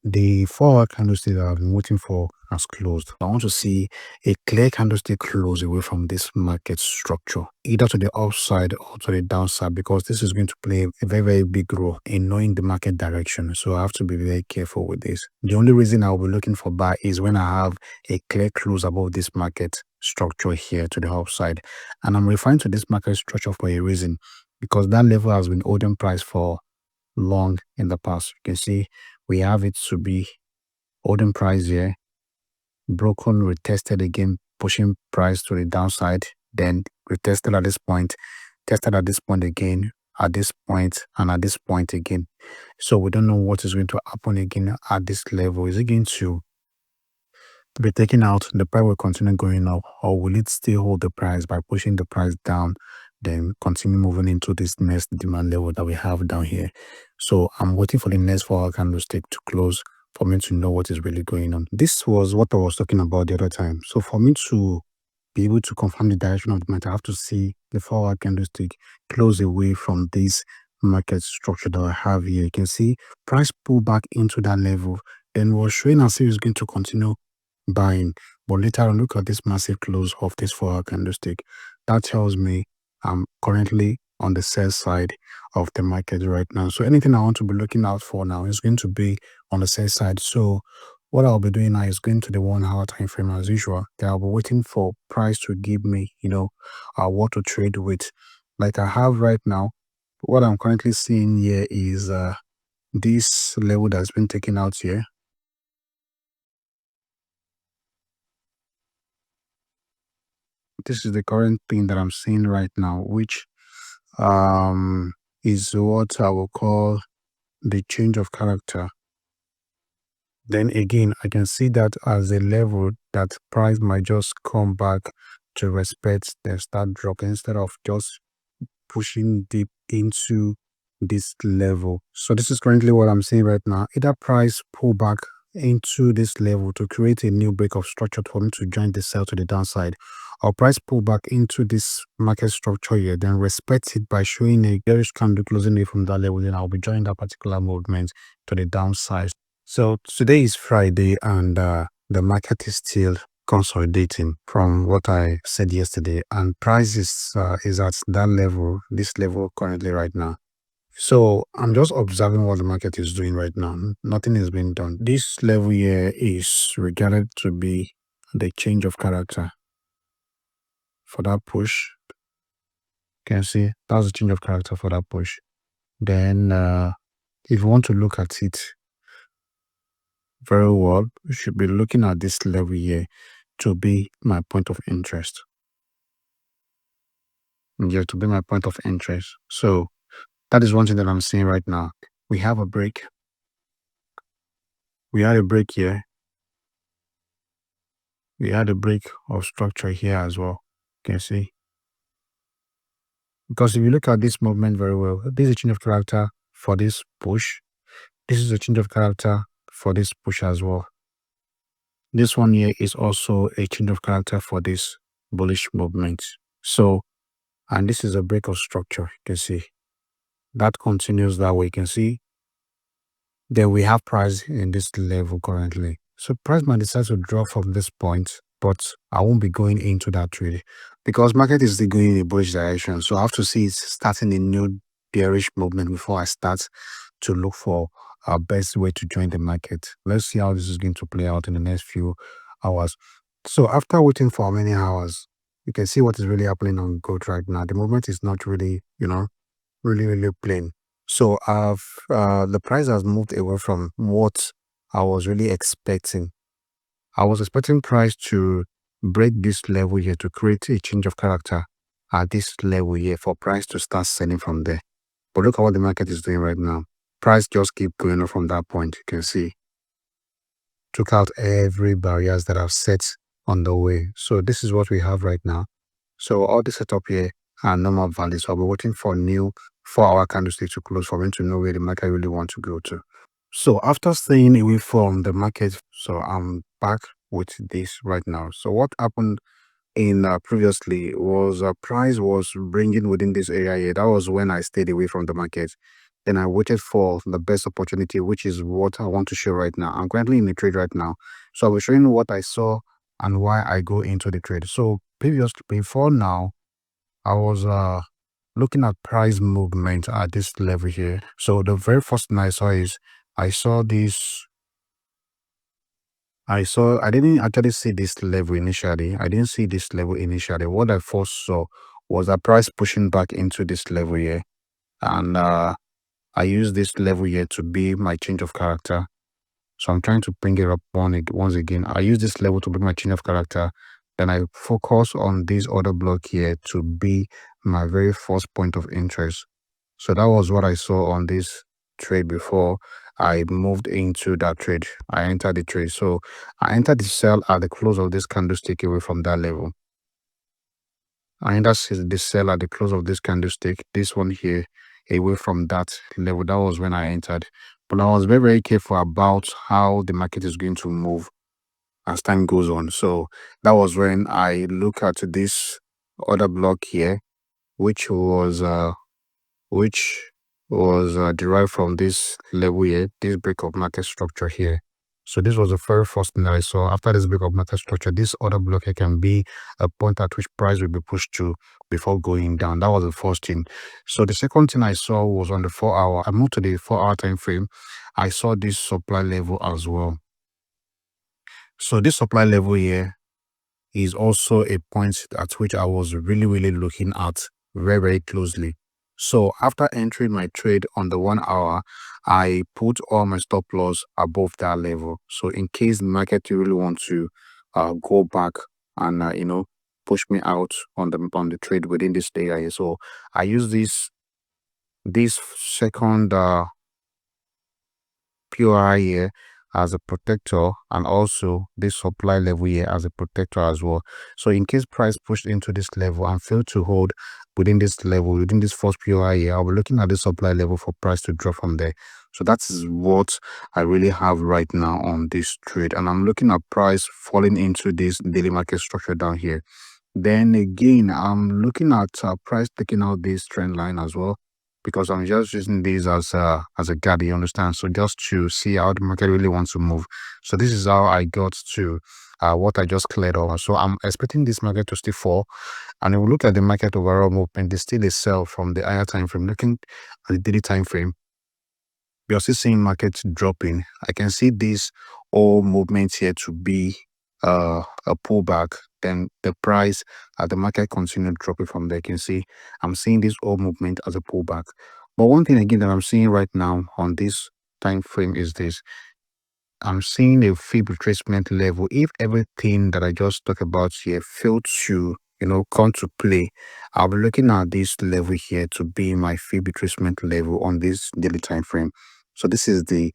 The 4 hour candlestick that I've been waiting for has closed. I want to see a clear candlestick close away from this market structure, either to the upside or to the downside, because this is going to play a very, very big role in knowing the market direction. So I have to be very careful with this. The only reason I'll be looking for buy is when I have a clear close above this market structure here to the upside. And I'm referring to this market structure for a reason, because that level has been holding price for long in the past. You can see we have it to be holding price here, broken, retested again, pushing price to the downside, then retested at this point, tested at this point again, at this point, and at this point again. So we don't know what is going to happen again at this level. Is it going to be taken out? The price will continue going up, or will it still hold the price by pushing the price down, then continue moving into this next demand level that we have down here? So I'm waiting for the next 4 hour candlestick to close for me to know what is really going on. This was what I was talking about the other time. So for me to be able to confirm the direction of the market, I have to see the 4 hour candlestick close away from this market structure that I have here. You can see price pull back into that level, then was showing as if it's going to continue buying. But later on, look at this massive close of this 4 hour candlestick. That tells me I'm currently on the sell side of the market right now. So anything I want to be looking out for now is going to be on the sell side. So what I'll be doing now is going to the 1 hour time frame as usual. Then I'll be waiting for price to give me, what to trade with. Like I have right now, what I'm currently seeing here is this level that's been taken out here. This is the current thing that I'm seeing right now, which um is what I will call the change of character. Then again, I can see that as a level that price might just come back to respect, then start dropping instead of just pushing deep into this level. So this is currently what I'm seeing right now. Either price pull back into this level to create a new break of structure for me to join the sell to the downside, or price pull back into this market structure here, then respect it by showing a bearish candle closing it from that level, then I'll be joining that particular movement to the downside. So today is Friday, and the market is still consolidating from what I said yesterday, and price is at that level, this level currently right now. So I'm just observing what the market is doing right now. Nothing is being done. This level here is regarded to be the change of character for that push. You can see that's the change of character for that push. Then if you want to look at it very well, you should be looking at this level here to be my point of interest. Yeah, to be my point of interest. So that is one thing that I'm seeing right now. We have a break. We had a break here. We had a break of structure here as well. You can see. Because if you look at this movement very well, this is a change of character for this push. This is a change of character for this push as well. This one here is also a change of character for this bullish movement. So, and this is a break of structure. You can see that continues that way. You can see then we have price in this level currently. So price might decide to drop from this point, but I won't be going into that trade because market is still going in a bullish direction. So I have to see it starting a new bearish movement before I start to look for our best way to join the market. Let's see how this is going to play out in the next few hours. So after waiting for many hours, you can see what is really happening on gold right now. The movement is not really, really plain. So the price has moved away from what I was really expecting. I was expecting price to break this level here to create a change of character at this level here for price to start selling from there. But look at what the market is doing right now. Price just keep going up from that point. You can see took out every barriers that I've set on the way. So this is what we have right now. So all the setup here are normal values. So I'll be waiting for new 4 hour candlestick to close for me to know where the market really want to go to. So after staying away from the market, so I'm back with this right now. So what happened in previously was price was bringing within this area here. That was when I stayed away from the market. Then I waited for the best opportunity, which is what I want to show right now. I'm currently in the trade right now. So I will show you what I saw and why I go into the trade. So before now, I was looking at price movement at this level here. So the very first thing I saw is I saw this. I didn't actually see this level initially. I didn't see this level initially. What I first saw was a price pushing back into this level here. And I use this level here to be my change of character. So I'm trying to bring it up once again. I use this level to be my change of character. Then I focus on this other block here to be my very first point of interest. So that was what I saw on this trade before I moved into that trade. I entered the trade. So I entered the sell at the close of this candlestick away from that level. I entered the sell at the close of this candlestick, this one here, away from that level. That was when I entered. But I was very, very careful about how the market is going to move as time goes on. So that was when I look at this other block here, which was derived from this level here, this break of market structure here. So this was the very first thing that I saw. After this break of market structure, this other block here can be a point at which price will be pushed to before going down. That was the first thing. So the second thing I saw was on the 4-hour. I moved to the 4-hour time frame. I saw this supply level as well. So this supply level here is also a point at which I was really, really looking at very, very closely. So after entering my trade on the 1 hour, I put all my stop loss above that level. So in case the market really want to go back and push me out on the trade within this area. So I use this second POI here as a protector, and also this supply level here as a protector as well. So in case price pushed into this level and failed to hold within this level, within this first POI here, I'll be looking at the supply level for price to drop from there. So that is what I really have right now on this trade, and I'm looking at price falling into this daily market structure down here. Then again, I'm looking at price taking out this trend line as well, because I'm just using these as a guide, you understand? So just to see how the market really wants to move. So this is how I got to what I just cleared over. So I'm expecting this market to still fall. And if we look at the market overall movement, there's still a sell from the higher time frame. Looking at the daily time frame, we are still seeing markets dropping. I can see this whole movement here to be a pullback. Then the price the market continued dropping from there. You can see I'm seeing this whole movement as a pullback. But one thing again that I'm seeing right now on this time frame is this. I'm seeing a fib retracement level. If everything that I just talked about here failed to, come to play, I'll be looking at this level here to be my fib retracement level on this daily time frame. So this is the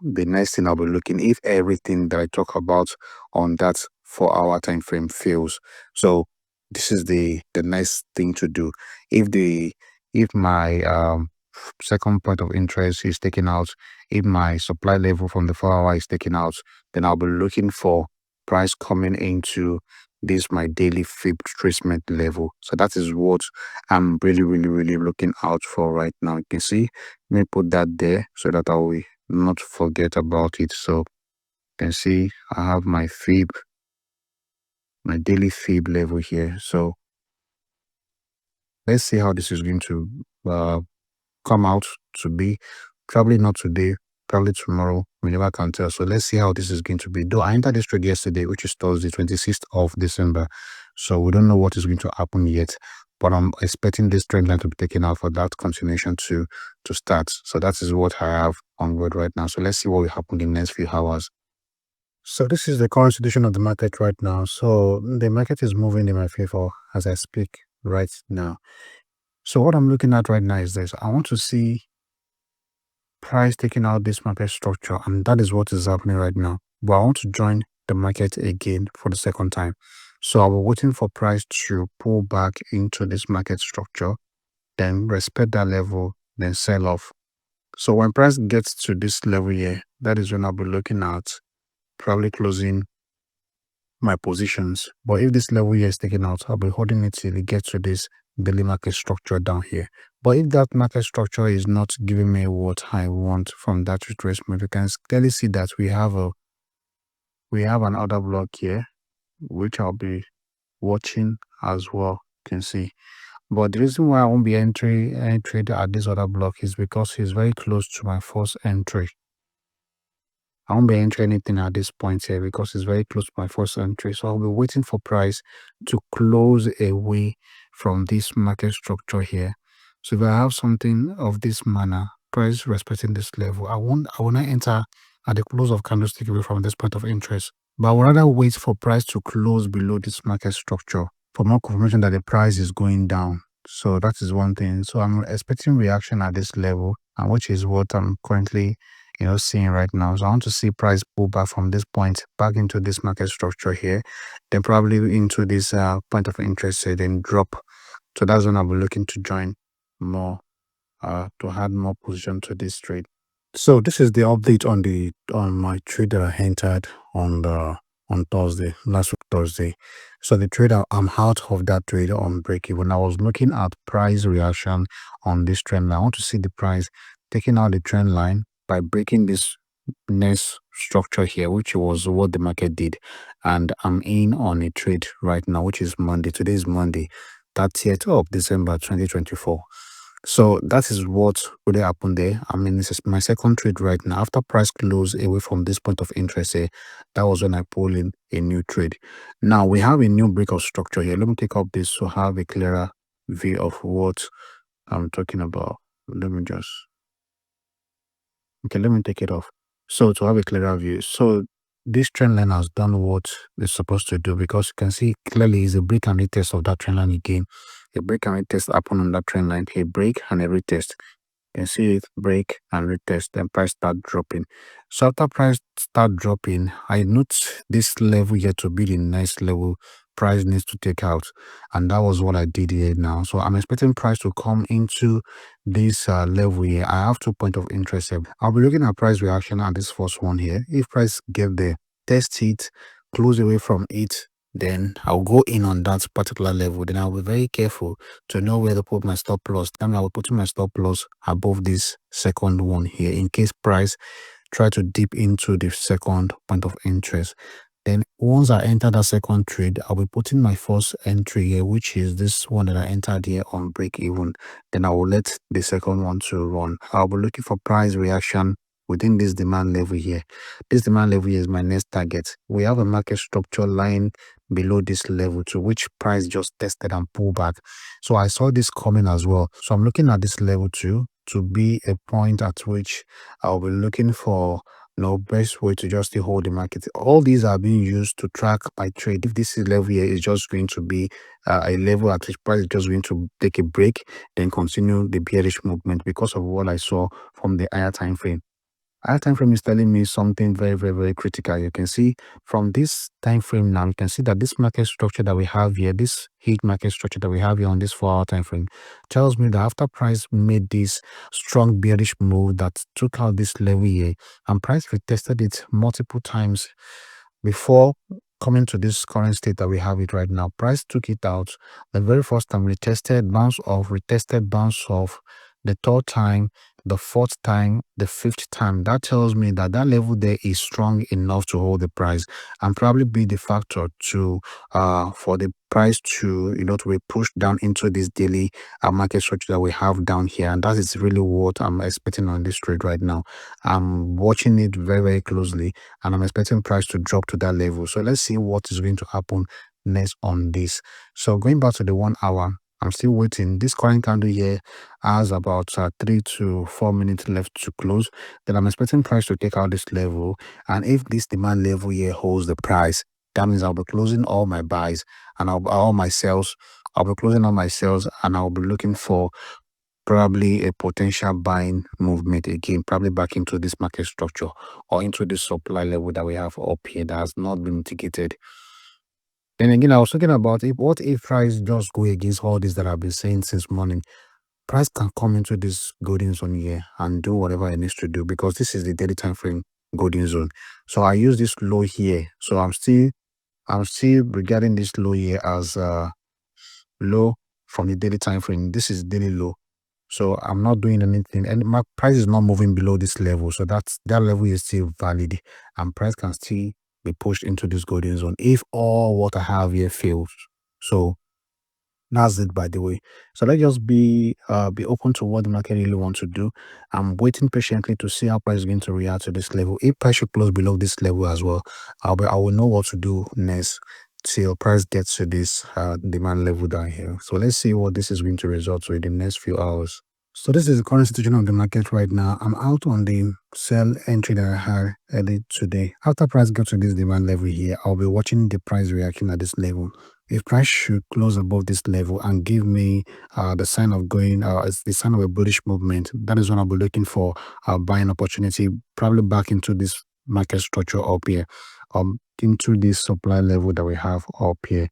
next thing I'll be looking if everything that I talk about on that 4-hour time frame fails. So this is the next thing to do. If my second point of interest is taken out, if my supply level from the 4-hour is taken out, then I'll be looking for price coming into this my daily fib retracement level. So that is what I'm really, really, really looking out for right now. You can see, let me put that there so that I will not forget about it. So you can see I have my fib, my daily fib level here. So let's see how this is going to come out to be. Probably not today, probably tomorrow. We never can tell. So let's see how this is going to be. Though I entered this trade yesterday, which is Thursday, 26th of December. So we don't know what is going to happen yet. But I'm expecting this trend line to be taken out for that continuation to start. So that is what I have on board right now. So let's see what will happen in the next few hours. So this is the current situation of the market right now. So the market is moving in my favor as I speak right now. So what I'm looking at right now is this. I want to see price taking out this market structure, and that is what is happening right now. But I want to join the market again for the second time. So I'll be waiting for price to pull back into this market structure, then respect that level, then sell off. So when price gets to this level here, that is when I'll be looking at probably closing my positions. But if this level here is taken out, I'll be holding it till it gets to this daily market structure down here. But if that market structure is not giving me what I want from that retracement, you can clearly see that we have an order block here, which I'll be watching as well. You can see. But the reason why I won't be entering any trade at this other block is because it's very close to my first entry. I won't be entering anything at this point here because it's very close to my first entry. So I'll be waiting for price to close away from this market structure here. So if I have something of this manner, price respecting this level, I will not enter at the close of candlestick away from this point of interest. But I would rather wait for price to close below this market structure for more confirmation that the price is going down. So that is one thing. So I'm expecting reaction at this level, and which is what I'm currently seeing right now. So I want to see price pull back from this point back into this market structure here, then probably into this point of interest, then drop. So that's when I'll be looking to join more, to add more position to this trade. So this is the update on my trade that I entered on Thursday, last week Thursday. So the trade, I'm out of that trade on break even. I was looking at price reaction on this trend line. I want to see the price taking out the trend line by breaking this next structure here, which was what the market did. And I'm in on a trade right now, which is Monday. Today is Monday, 30th of December 2024. So that is what really happened there. I mean, this is my second trade right now. After price close away from this point of interest here, that was when I pulled in a new trade. Now we have a new breakout structure here. Let me take up this to have a clearer view of what I'm talking about. Let me take it off. So to have a clearer view. So this trend line has done what it's supposed to do, because you can see clearly is a break and retest of that trend line again. A break and retest happened on that trend line. A break and a retest. You can see it break and retest, then price start dropping. So after price start dropping, I note this level here to be the next level price needs to take out, and that was what I did here now. So I'm expecting price to come into this level here. I have 2 points of interest here. I'll be looking at price reaction at this first one here. If price get there, test it, close away from it, then I'll go in on that particular level. Then I'll be very careful to know where to put my stop loss. Then I will put my stop loss above this second one here in case price try to dip into the second point of interest. Then once I enter that second trade, I'll be putting my first entry here, which is this one that I entered here on break even. Then I will let the second one to run. I'll be looking for price reaction within this demand level here. This demand level here is my next target. We have a market structure lying below this level to which price just tested and pulled back. So I saw this coming as well. So I'm looking at this level too to be a point at which I'll be looking for best way to just hold the market. All these are being used to track my trade. If this is level here is just going to be a level at which price is just going to take a break, then continue the bearish movement because of what I saw from the higher time frame. Higher time frame is telling me something very, very, very critical. You can see from this time frame now, you can see that this market structure that we have here, this heat market structure that we have here on this 4-hour time frame, tells me that after price made this strong bearish move that took out this level here, and price retested it multiple times before coming to this current state that we have it right now. Price took it out the very first time, retested, bounce off, retested, bounce off, the third time, the fourth time, the fifth time. That tells me that that level there is strong enough to hold the price and probably be the factor to for the price to to be pushed down into this daily market structure that we have down here. And that is really what I'm expecting on this trade right now. I'm watching it very, very closely, and I'm expecting price to drop to that level. So let's see what is going to happen next on this. So going back to the 1 hour, I'm still waiting. This current candle here has about 3 to 4 minutes left to close. Then I'm expecting price to take out this level, and if this demand level here holds the price, that means I'll be closing all my buys and all my sales. I'll be closing all my sales, and I'll be looking for probably a potential buying movement again, probably back into this market structure or into this supply level that we have up here that has not been mitigated. Then again, I was thinking about what if price just go against all this that I've been saying since morning. Price can come into this golden zone here and do whatever it needs to do, because this is the daily time frame golden zone. So I use this low here. So I'm still regarding this low here as low from the daily time frame. This is daily low. So I'm not doing anything, and my price is not moving below this level. So that level is still valid, and price can still be pushed into this golden zone if all what I have here fails. So that's it, by the way. So let's just be open to what the market really wants to do. I'm waiting patiently to see how price is going to react to this level. If price should close below this level as well, I will know what to do next till price gets to this demand level down here. So let's see what this is going to result to in the next few hours. So this is the current situation of the market right now. I'm out on the sell entry that I had early today. After price got to this demand level here, I'll be watching the price reaction at this level. If price should close above this level and give me the sign of going, it's the sign of a bullish movement, that is when I'll be looking for a buying opportunity, probably back into this market structure up here, into this supply level that we have up here.